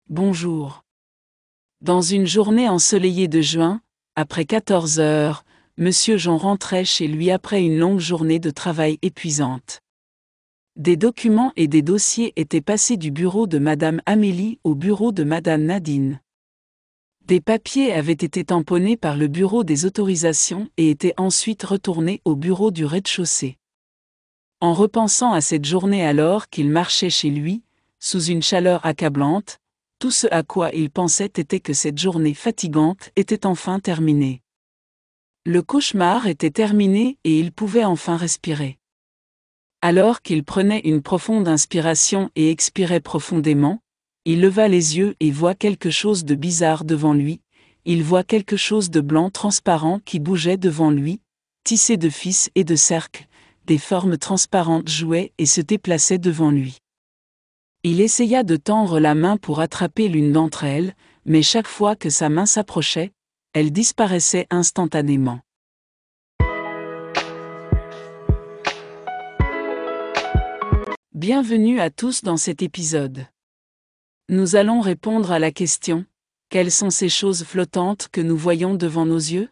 Bonjour. Dans une journée ensoleillée de juin, après 14 heures, Monsieur Jean rentrait chez lui après une longue journée de travail épuisante. Des documents et des dossiers étaient passés du bureau de Madame Amélie au bureau de Madame Nadine. Des papiers avaient été tamponnés par le bureau des autorisations et étaient ensuite retournés au bureau du rez-de-chaussée. En repensant à cette journée alors qu'il marchait chez lui, sous une chaleur accablante, tout ce à quoi il pensait était que cette journée fatigante était enfin terminée. Le cauchemar était terminé et il pouvait enfin respirer. Alors qu'il prenait une profonde inspiration et expirait profondément, il leva les yeux et voit quelque chose de bizarre devant lui, il voit quelque chose de blanc transparent qui bougeait devant lui, tissé de fils et de cercles, des formes transparentes jouaient et se déplaçaient devant lui. Il essaya de tendre la main pour attraper l'une d'entre elles, mais chaque fois que sa main s'approchait, elle disparaissait instantanément. Bienvenue à tous dans cet épisode. Nous allons répondre à la question: quelles sont ces choses flottantes que nous voyons devant nos yeux?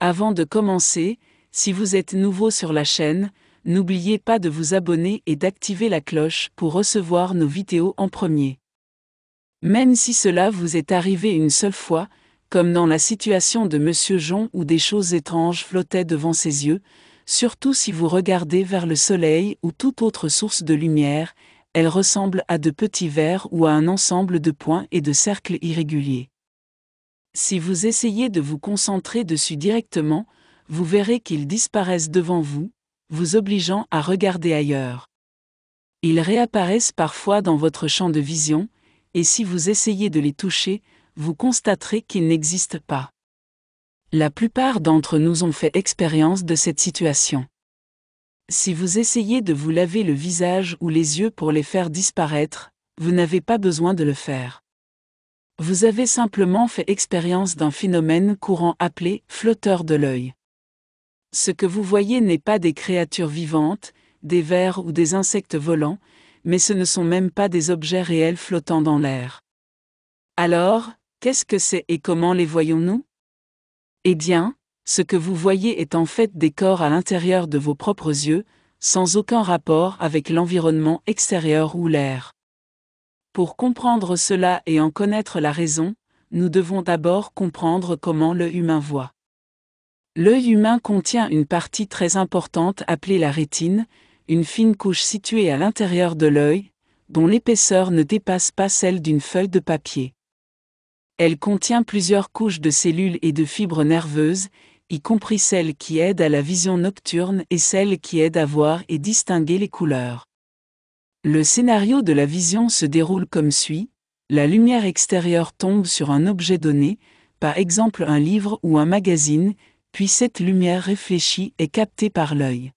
Avant de commencer, si vous êtes nouveau sur la chaîne, n'oubliez pas de vous abonner et d'activer la cloche pour recevoir nos vidéos en premier. Même si cela vous est arrivé une seule fois, comme dans la situation de Monsieur Jean où des choses étranges flottaient devant ses yeux, surtout si vous regardez vers le soleil ou toute autre source de lumière, elles ressemblent à de petits verres ou à un ensemble de points et de cercles irréguliers. Si vous essayez de vous concentrer dessus directement, vous verrez qu'ils disparaissent devant vous, vous obligeant à regarder ailleurs. Ils réapparaissent parfois dans votre champ de vision, et si vous essayez de les toucher, vous constaterez qu'ils n'existent pas. La plupart d'entre nous ont fait expérience de cette situation. Si vous essayez de vous laver le visage ou les yeux pour les faire disparaître, vous n'avez pas besoin de le faire. Vous avez simplement fait expérience d'un phénomène courant appelé « flotteur de l'œil ». Ce que vous voyez n'est pas des créatures vivantes, des vers ou des insectes volants, mais ce ne sont même pas des objets réels flottant dans l'air. Alors, qu'est-ce que c'est et comment les voyons-nous? Eh bien, ce que vous voyez est en fait des corps à l'intérieur de vos propres yeux, sans aucun rapport avec l'environnement extérieur ou l'air. Pour comprendre cela et en connaître la raison, nous devons d'abord comprendre comment l'œil humain voit. L'œil humain contient une partie très importante appelée la rétine, une fine couche située à l'intérieur de l'œil, dont l'épaisseur ne dépasse pas celle d'une feuille de papier. Elle contient plusieurs couches de cellules et de fibres nerveuses, y compris celles qui aident à la vision nocturne et celles qui aident à voir et distinguer les couleurs. Le scénario de la vision se déroule comme suit: la lumière extérieure tombe sur un objet donné, par exemple un livre ou un magazine, puis cette lumière réfléchie est captée par l'œil.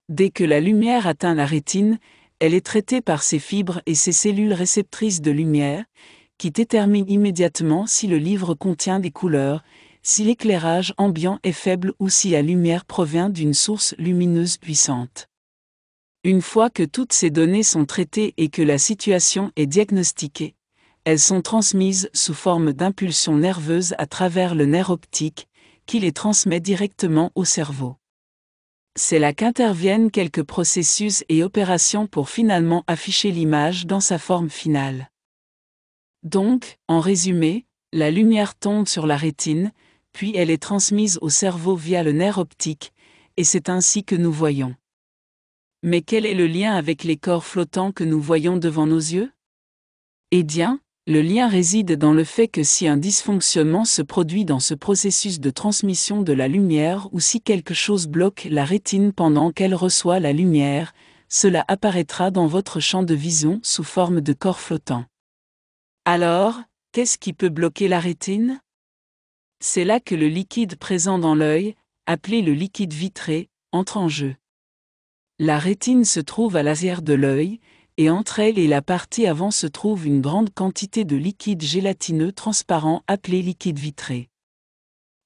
Dès que la lumière atteint la rétine, elle est traitée par ses fibres et ses cellules réceptrices de lumière, qui déterminent immédiatement si le livre contient des couleurs, si l'éclairage ambiant est faible ou si la lumière provient d'une source lumineuse puissante. Une fois que toutes ces données sont traitées et que la situation est diagnostiquée, elles sont transmises sous forme d'impulsions nerveuses à travers le nerf optique, qui les transmet directement au cerveau. C'est là qu'interviennent quelques processus et opérations pour finalement afficher l'image dans sa forme finale. Donc, en résumé, la lumière tombe sur la rétine, puis elle est transmise au cerveau via le nerf optique, et c'est ainsi que nous voyons. Mais quel est le lien avec les corps flottants que nous voyons devant nos yeux? Eh bien, le lien réside dans le fait que si un dysfonctionnement se produit dans ce processus de transmission de la lumière ou si quelque chose bloque la rétine pendant qu'elle reçoit la lumière, cela apparaîtra dans votre champ de vision sous forme de corps flottants. Alors, qu'est-ce qui peut bloquer la rétine? C'est là que le liquide présent dans l'œil, appelé le liquide vitré, entre en jeu. La rétine se trouve à l'arrière de l'œil, et entre elle et la partie avant se trouve une grande quantité de liquide gélatineux transparent appelé liquide vitré.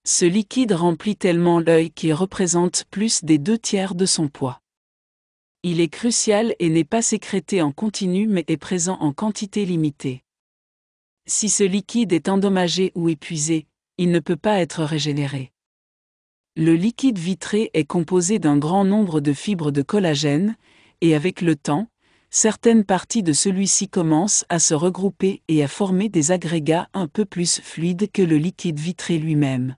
Ce liquide remplit tellement l'œil qu'il représente plus des 2/3 de son poids. Il est crucial et n'est pas sécrété en continu mais est présent en quantité limitée. Si ce liquide est endommagé ou épuisé, il ne peut pas être régénéré. Le liquide vitré est composé d'un grand nombre de fibres de collagène, et avec le temps, certaines parties de celui-ci commencent à se regrouper et à former des agrégats un peu plus fluides que le liquide vitré lui-même.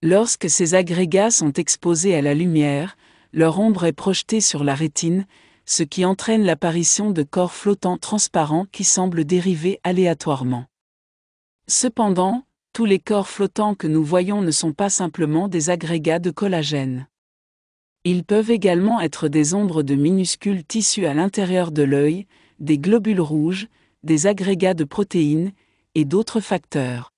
Lorsque ces agrégats sont exposés à la lumière, leur ombre est projetée sur la rétine, ce qui entraîne l'apparition de corps flottants transparents qui semblent dériver aléatoirement. Cependant, tous les corps flottants que nous voyons ne sont pas simplement des agrégats de collagène. Ils peuvent également être des ombres de minuscules tissus à l'intérieur de l'œil, des globules rouges, des agrégats de protéines, et d'autres facteurs.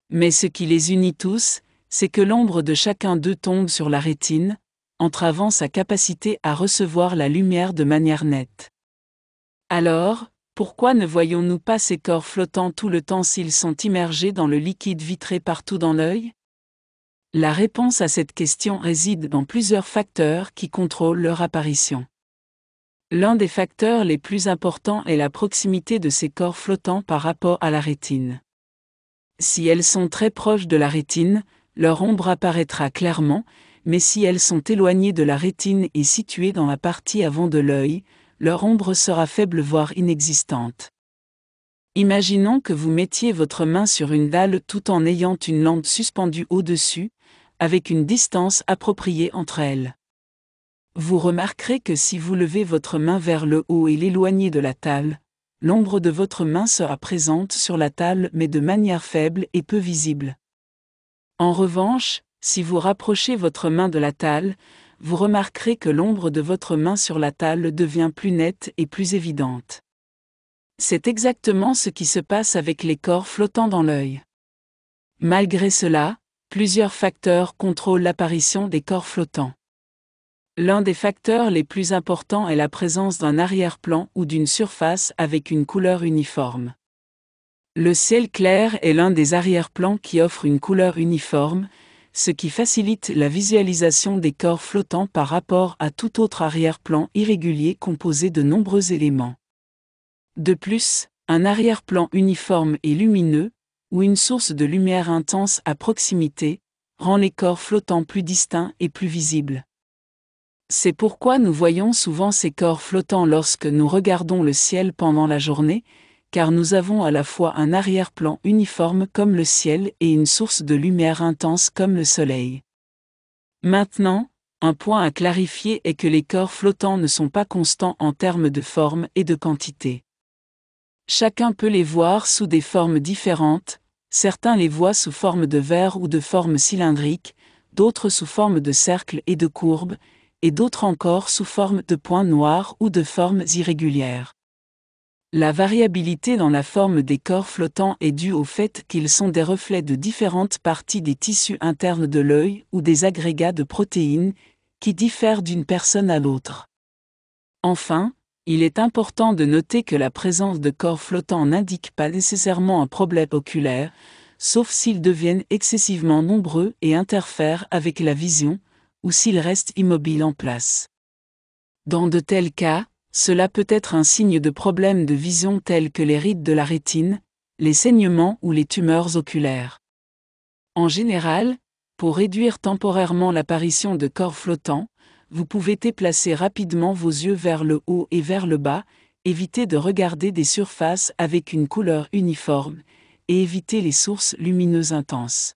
Mais ce qui les unit tous, c'est que l'ombre de chacun d'eux tombe sur la rétine, entravant sa capacité à recevoir la lumière de manière nette. Alors, pourquoi ne voyons-nous pas ces corps flottants tout le temps s'ils sont immergés dans le liquide vitré partout dans l'œil? La réponse à cette question réside dans plusieurs facteurs qui contrôlent leur apparition. L'un des facteurs les plus importants est la proximité de ces corps flottants par rapport à la rétine. Si elles sont très proches de la rétine, leur ombre apparaîtra clairement, mais si elles sont éloignées de la rétine et situées dans la partie avant de l'œil, leur ombre sera faible voire inexistante. Imaginons que vous mettiez votre main sur une dalle tout en ayant une lampe suspendue au-dessus, avec une distance appropriée entre elles. Vous remarquerez que si vous levez votre main vers le haut et l'éloignez de la table, l'ombre de votre main sera présente sur la table mais de manière faible et peu visible. En revanche, si vous rapprochez votre main de la table, vous remarquerez que l'ombre de votre main sur la table devient plus nette et plus évidente. C'est exactement ce qui se passe avec les corps flottants dans l'œil. Malgré cela, plusieurs facteurs contrôlent l'apparition des corps flottants. L'un des facteurs les plus importants est la présence d'un arrière-plan ou d'une surface avec une couleur uniforme. Le ciel clair est l'un des arrière-plans qui offre une couleur uniforme, ce qui facilite la visualisation des corps flottants par rapport à tout autre arrière-plan irrégulier composé de nombreux éléments. De plus, un arrière-plan uniforme et lumineux, ou une source de lumière intense à proximité, rend les corps flottants plus distincts et plus visibles. C'est pourquoi nous voyons souvent ces corps flottants lorsque nous regardons le ciel pendant la journée, car nous avons à la fois un arrière-plan uniforme comme le ciel et une source de lumière intense comme le soleil. Maintenant, un point à clarifier est que les corps flottants ne sont pas constants en termes de forme et de quantité. Chacun peut les voir sous des formes différentes, certains les voient sous forme de verre ou de forme cylindrique, d'autres sous forme de cercle et de courbe, et d'autres encore sous forme de points noirs ou de formes irrégulières. La variabilité dans la forme des corps flottants est due au fait qu'ils sont des reflets de différentes parties des tissus internes de l'œil ou des agrégats de protéines, qui diffèrent d'une personne à l'autre. Enfin, il est important de noter que la présence de corps flottants n'indique pas nécessairement un problème oculaire, sauf s'ils deviennent excessivement nombreux et interfèrent avec la vision, ou s'ils restent immobiles en place. Dans de tels cas, cela peut être un signe de problèmes de vision tels que les rides de la rétine, les saignements ou les tumeurs oculaires. En général, pour réduire temporairement l'apparition de corps flottants, vous pouvez déplacer rapidement vos yeux vers le haut et vers le bas, éviter de regarder des surfaces avec une couleur uniforme, et éviter les sources lumineuses intenses.